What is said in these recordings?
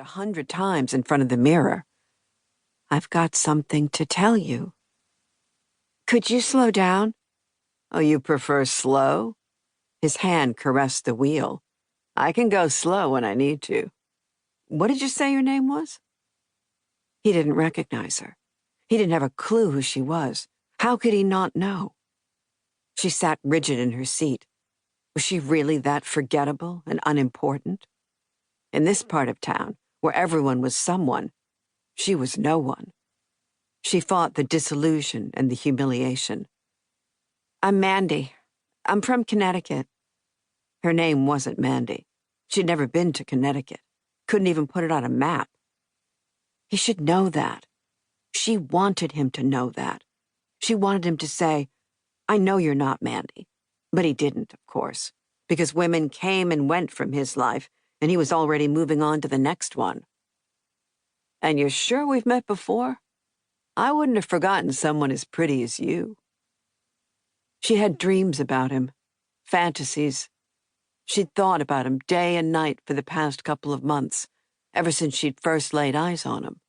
100 times in front of the mirror. "I've got something to tell you." "Could you slow down?" "Oh, you prefer slow?" His hand caressed the wheel. "I can go slow when I need to. What did you say your name was?" He didn't recognize her. He didn't have a clue who she was. How could he not know? She sat rigid in her seat. Was she really that forgettable and unimportant? In this part of town, where everyone was someone, she was no one. She fought the disillusion and the humiliation. "I'm Mandy. I'm from Connecticut." Her name wasn't Mandy. She'd never been to Connecticut. Couldn't even put it on a map. He should know that. She wanted him to know that. She wanted him to say, "I know you're not Mandy." But he didn't, of course, because women came and went from his life, and he was already moving on to the next one. "And you're sure we've met before? I wouldn't have forgotten someone as pretty as you." She had dreams about him, fantasies. She'd thought about him day and night for the past couple of months, ever since she'd first laid eyes on him.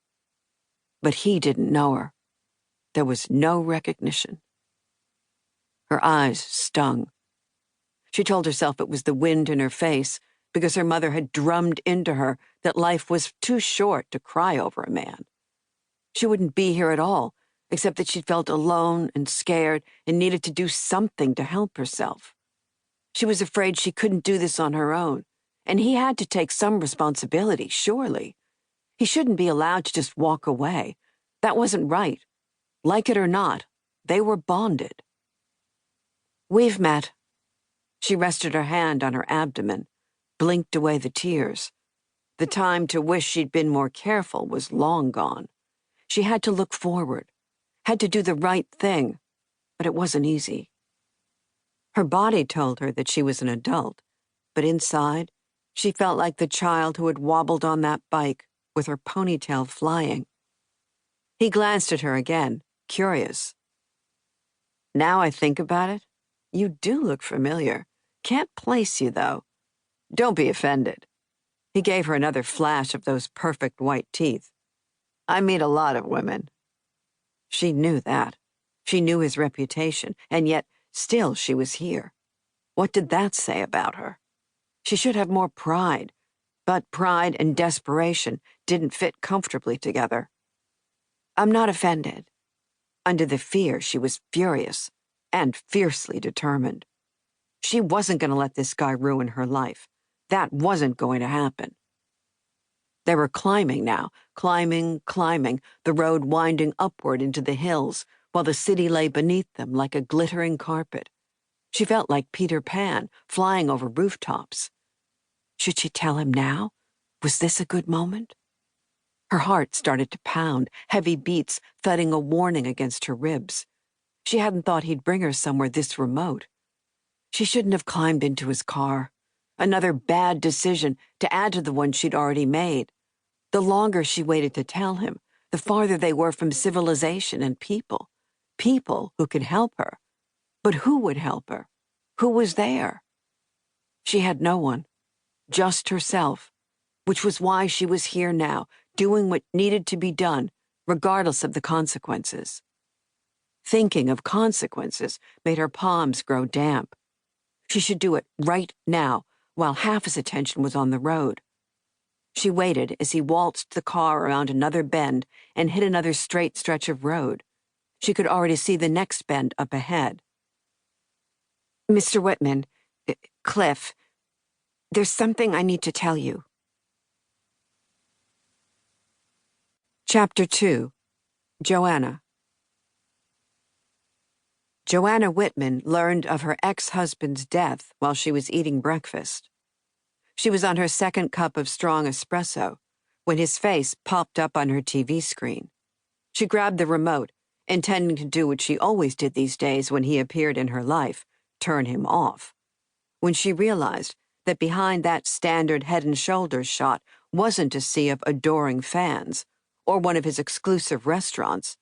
But he didn't know her. There was no recognition. Her eyes stung. She told herself it was the wind in her face, because her mother had drummed into her that life was too short to cry over a man. She wouldn't be here at all, except that she felt alone and scared and needed to do something to help herself. She was afraid she couldn't do this on her own, and he had to take some responsibility, surely. He shouldn't be allowed to just walk away. That wasn't right. Like it or not, they were bonded. "We've met." She rested her hand on her abdomen, blinked away the tears. The time to wish she'd been more careful was long gone. She had to look forward, had to do the right thing, but it wasn't easy. Her body told her that she was an adult, but inside, she felt like the child who had wobbled on that bike with her ponytail flying. He glanced at her again, curious. "Now I think about it, you do look familiar. Can't place you, though. Don't be offended." He gave her another flash of those perfect white teeth. "I meet a lot of women." She knew that. She knew his reputation, and yet still she was here. What did that say about her? She should have more pride, but pride and desperation didn't fit comfortably together. "I'm not offended." Under the fear, she was furious and fiercely determined. She wasn't going to let this guy ruin her life. That wasn't going to happen. They were climbing now, climbing, the road winding upward into the hills, while the city lay beneath them like a glittering carpet. She felt like Peter Pan, flying over rooftops. Should she tell him now? Was this a good moment? Her heart started to pound, heavy beats thudding a warning against her ribs. She hadn't thought he'd bring her somewhere this remote. She shouldn't have climbed into his car. Another bad decision to add to the one she'd already made. The longer she waited to tell him, the farther they were from civilization and people. People who could help her. But who would help her? Who was there? She had no one. Just herself. Which was why she was here now, doing what needed to be done, regardless of the consequences. Thinking of consequences made her palms grow damp. She should do it right now, while half his attention was on the road. She waited as he waltzed the car around another bend and hit another straight stretch of road. She could already see the next bend up ahead. "Mr. Whitman, Cliff, there's something I need to tell you." Chapter 2. Joanna. Joanna Whitman learned of her ex-husband's death while she was eating breakfast. She was on her second cup of strong espresso when his face popped up on her TV screen. She grabbed the remote, intending to do what she always did these days when he appeared in her life, turn him off. When she realized that behind that standard head and shoulders shot wasn't a sea of adoring fans or one of his exclusive restaurants,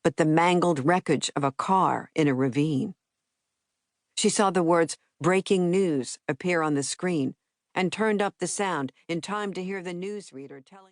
but the mangled wreckage of a car in a ravine. She saw the words "breaking news" appear on the screen and turned up the sound in time to hear the newsreader telling